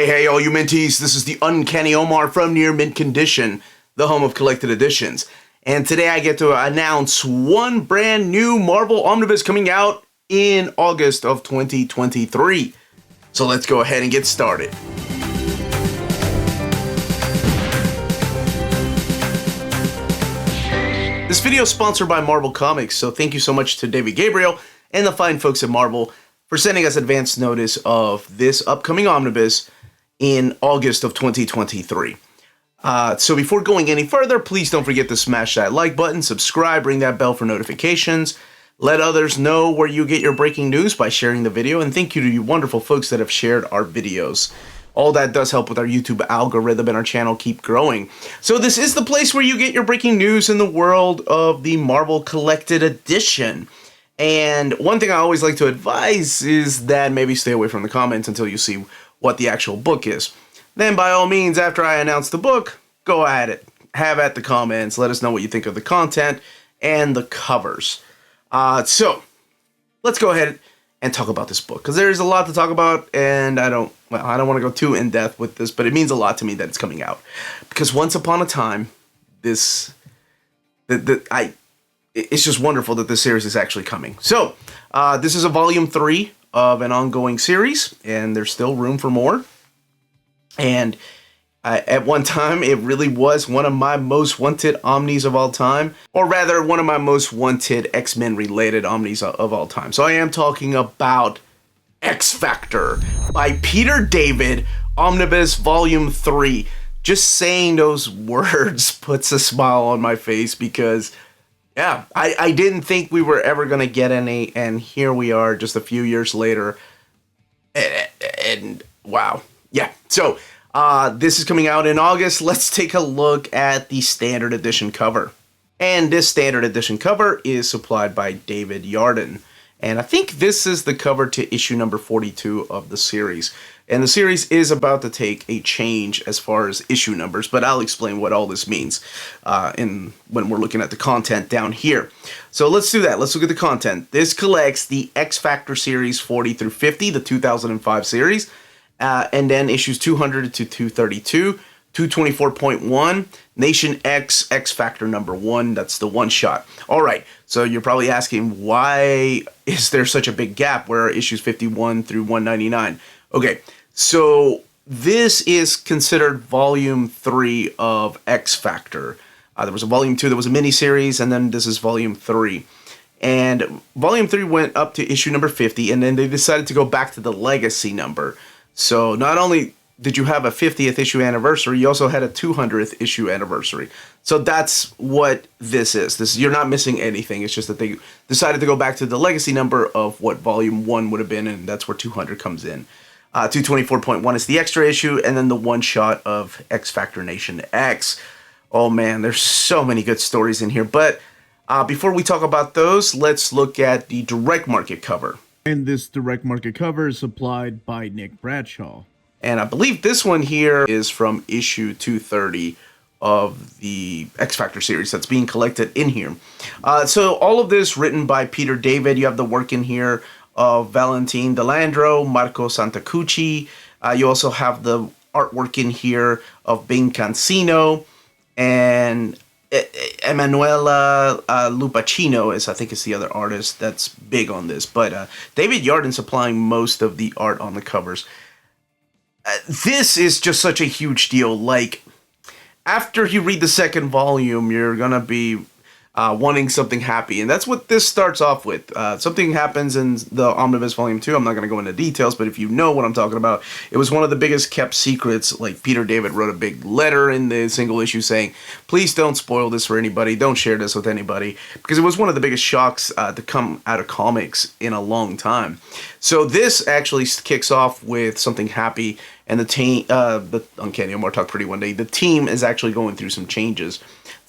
Hey, all you minties, this is the Uncanny Omar from Near Mint Condition, the home of collected editions. And today I get to announce one brand new Marvel Omnibus coming out in August of 2023. So let's go ahead and get started. This video is sponsored by Marvel Comics, so thank you so much to David Gabriel and the fine folks at Marvel for sending us advance notice of this upcoming omnibus in August of 2023. So before going any further, please don't forget to smash that like button, subscribe, ring that bell for notifications, let others know where you get your breaking news by sharing the video, and thank you to you wonderful folks that have shared our videos. All that does help with our YouTube algorithm and our channel keep growing. So this is the place where you get your breaking news in the world of the Marvel Collected Edition. And one thing I always like to advise is that maybe stay away from the comments until you see what the actual book is. Then by all means, after I announce the book, go at it. Have at the comments. Let us know what you think of the content and the covers. So let's go ahead and talk about this book, because there's a lot to talk about, and I don't want to go too in depth with this, but it means a lot to me that it's coming out, because once upon a time, it's just wonderful that this series is actually coming. So this is a volume 3 of an ongoing series, and there's still room for more. And at one time, it really was one of my most wanted Omnis of all time, or rather, one of my most wanted X-Men related Omnis of all time. So I am talking about X-Factor by Peter David, Omnibus Volume 3. Just saying those words puts a smile on my face, because yeah, I didn't think we were ever going to get any, and here we are just a few years later, and wow. Yeah, so this is coming out in August. Let's take a look at the standard edition cover. And this standard edition cover is supplied by David Yardin. And I think this is the cover to issue number 42 of the series. And the series is about to take a change as far as issue numbers, but I'll explain what all this means when we're looking at the content down here. So let's do that. Let's look at the content. This collects the X-Factor series 40 through 50, the 2005 series, and then issues 200 to 232, 224.1, Nation X, X-Factor number 1, that's the one shot. All right, so you're probably asking, why is there such a big gap where issues 51 through 199? Okay, so this is considered volume 3 of X-Factor. There was a volume 2 that was a miniseries, and then this is volume 3. And volume 3 went up to issue number 50, and then they decided to go back to the legacy number. So not only did you have a 50th issue anniversary, you also had a 200th issue anniversary. So that's what this is. You're not missing anything. It's just that they decided to go back to the legacy number of what volume 1 would have been, and that's where 200 comes in. 224.1 is the extra issue, and then the one shot of X-Factor Nation X. Oh man, there's so many good stories in here. But before we talk about those, let's look at the direct market cover. And this direct market cover is supplied by Nick Bradshaw. And I believe this one here is from issue 230 of the X-Factor series that's being collected in here. So all of this written by Peter David. You have the work in here of Valentin Delandro, Marco Santacucci. You also have the artwork in here of Bing Cancino, and Emanuela Lupacchino I think is the other artist that's big on this. But David Yardin supplying most of the art on the covers. This is just such a huge deal. Like, after you read the second volume, you're gonna be wanting something happy, and that's what this starts off with. Something happens in the Omnibus Volume 2. I'm not going to go into details, but if you know what I'm talking about, it was one of the biggest kept secrets. Like, Peter David wrote a big letter in the single issue saying, please don't spoil this for anybody, don't share this with anybody, because it was one of the biggest shocks to come out of comics in a long time. So this actually kicks off with something happy, and the team, the Uncanny Omar Talk Pretty One Day, the team is actually going through some changes.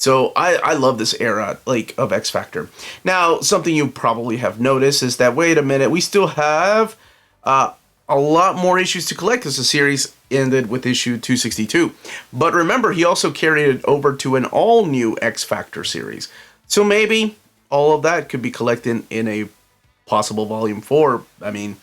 So I love this era, like, of X-Factor. Now, something you probably have noticed is that, wait a minute, we still have a lot more issues to collect, because the series ended with issue 262. But remember, he also carried it over to an all-new X-Factor series. So maybe all of that could be collected in a possible volume 4. I mean,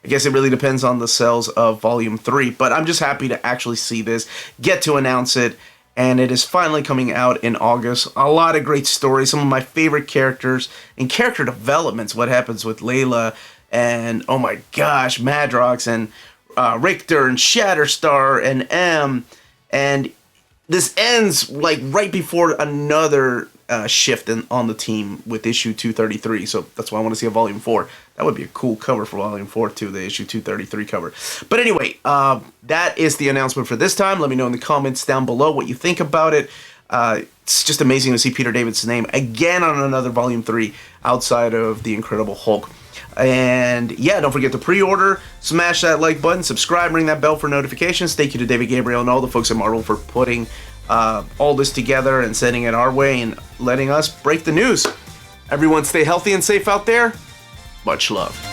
I guess it really depends on the sales of Volume 3, but I'm just happy to actually see this, get to announce it, and it is finally coming out in August. A lot of great stories, some of my favorite characters, and character developments, what happens with Layla, and oh my gosh, Madrox, and Richter, and Shatterstar, and M, and this ends like right before another shift on the team with issue 233, so that's why I want to see a Volume 4. That would be a cool cover for Volume 4 too, the issue 233 cover. But anyway, that is the announcement for this time. Let me know in the comments down below what you think about it. It's just amazing to see Peter David's name again on another Volume 3 outside of The Incredible Hulk. And yeah, don't forget to pre-order, smash that like button, subscribe, ring that bell for notifications. Thank you to David Gabriel and all the folks at Marvel for putting all this together and sending it our way and letting us break the news. Everyone stay healthy and safe out there. Much love.